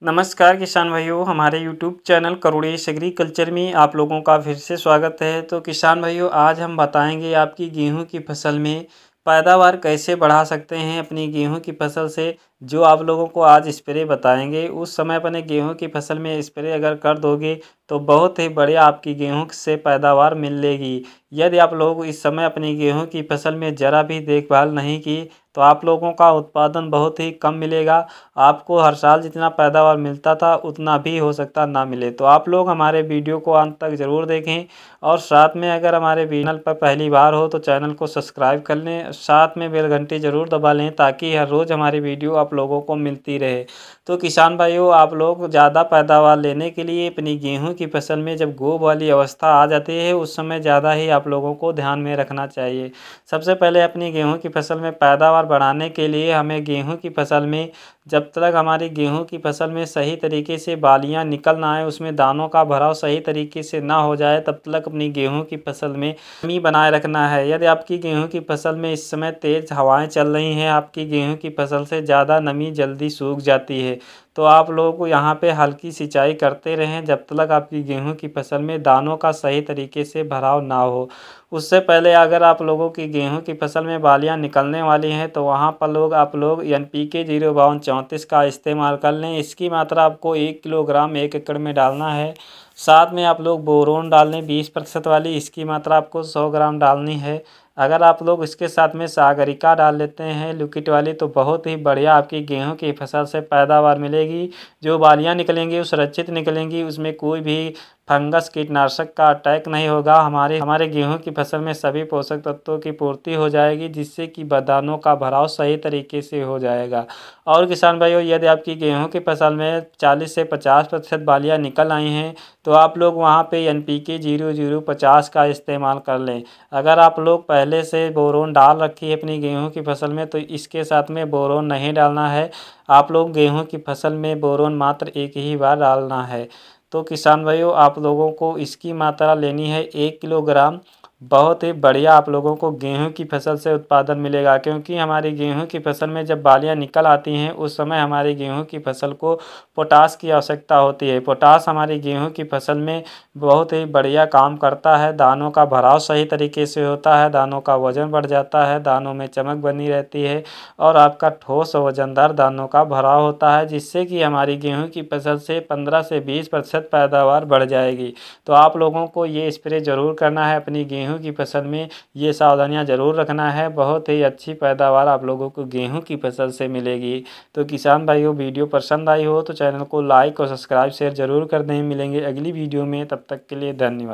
नमस्कार किसान भाइयों, हमारे यूट्यूब चैनल करुणेश एग्रीकल्चर में आप लोगों का फिर से स्वागत है। तो किसान भाइयों, आज हम बताएंगे आपकी गेहूं की फसल में पैदावार कैसे बढ़ा सकते हैं अपनी गेहूं की फसल से। जो आप लोगों को आज स्प्रे बताएंगे उस समय अपने गेहूं की फसल में स्प्रे अगर कर दोगे तो बहुत ही बढ़िया आपकी गेहूं से पैदावार मिलेगी। यदि आप लोग इस समय अपनी गेहूं की फसल में ज़रा भी देखभाल नहीं की तो आप लोगों का उत्पादन बहुत ही कम मिलेगा। आपको हर साल जितना पैदावार मिलता था उतना भी हो सकता ना मिले। तो आप लोग हमारे वीडियो को अंत तक ज़रूर देखें और साथ में अगर हमारे चैनल पर पहली बार हो तो चैनल को सब्सक्राइब कर लें, साथ में बेल घंटी ज़रूर दबा लें ताकि हर रोज़ हमारी वीडियो आप लोगों को मिलती रहे। तो किसान भाइयों, आप लोग ज़्यादा पैदावार लेने के लिए अपनी गेहूँ की फसल में जब गोब वाली अवस्था आ जाती है उस समय ज़्यादा ही आप लोगों को ध्यान में रखना चाहिए। सबसे पहले अपनी गेहूँ की फसल में पैदावार बढ़ाने के लिए हमें गेहूँ की फसल में जब तक हमारी गेहूं की फसल में सही तरीके से बालियां निकल ना आए, उसमें दानों का भराव सही तरीके से ना हो जाए, तब तक अपनी गेहूं की फसल में नमी बनाए रखना है। यदि आपकी गेहूं की फसल में इस समय तेज़ हवाएं चल रही हैं, आपकी गेहूं की फसल से ज़्यादा नमी जल्दी सूख जाती है, तो आप लोगों को यहाँ पे हल्की सिंचाई करते रहें जब तक आपकी गेहूं की फसल में दानों का सही तरीके से भराव ना हो। उससे पहले अगर आप लोगों की गेहूं की फसल में बालियां निकलने वाली हैं तो वहाँ पर आप लोग NPK 05234 का इस्तेमाल कर लें। इसकी मात्रा आपको 1 किलोग्राम 1 एकड़ में डालना है। साथ में आप लोग बोरोन डाल लें 20% वाली, इसकी मात्रा आपको 100 ग्राम डालनी है। अगर आप लोग इसके साथ में सागरिका डाल लेते हैं लिक्विड वाली तो बहुत ही बढ़िया आपकी गेहूं की फसल से पैदावार मिलेगी। जो बालियां निकलेंगी वो सुरक्षित निकलेंगी, उसमें कोई भी फंगस कीटनाशक का अटैक नहीं होगा। हमारे गेहूं की फसल में सभी पोषक तत्वों की पूर्ति हो जाएगी, जिससे कि दानों का भराव सही तरीके से हो जाएगा। और किसान भाइयों, यदि आपकी गेहूं की फसल में 40 से 50% बालियां निकल आई हैं तो आप लोग वहां पे NPK 0050 का इस्तेमाल कर लें। अगर आप लोग पहले से बोरोन डाल रखी है अपनी गेहूं की फसल में तो इसके साथ में बोरोन नहीं डालना है। आप लोग गेहूं की फसल में बोरोन मात्र एक ही बार डालना है। तो किसान भाइयों, आप लोगों को इसकी मात्रा लेनी है 1 किलोग्राम। बहुत ही बढ़िया आप लोगों को गेहूं की फसल से उत्पादन मिलेगा, क्योंकि हमारी गेहूं की फसल में जब बालियां निकल आती हैं उस समय हमारी गेहूं की फसल को पोटास की आवश्यकता होती है। पोटास हमारी गेहूं की फसल में बहुत ही बढ़िया काम करता है। दानों का भराव सही तरीके से होता है, दानों का वजन बढ़ जाता है, दानों में चमक बनी रहती है और आपका ठोस और वजनदार दानों का भराव होता है, जिससे कि हमारी गेहूं की फसल से 15 से 20% पैदावार बढ़ जाएगी। तो आप लोगों को ये स्प्रे ज़रूर करना है अपनी गेहूं की फसल में, ये सावधानियां ज़रूर रखना है। बहुत ही अच्छी पैदावार आप लोगों को गेहूं की फसल से मिलेगी। तो किसान भाइयों, वीडियो पसंद आई हो तो चैनल को लाइक और सब्सक्राइब शेयर ज़रूर कर दें। मिलेंगे अगली वीडियो में, तब तक के लिए धन्यवाद।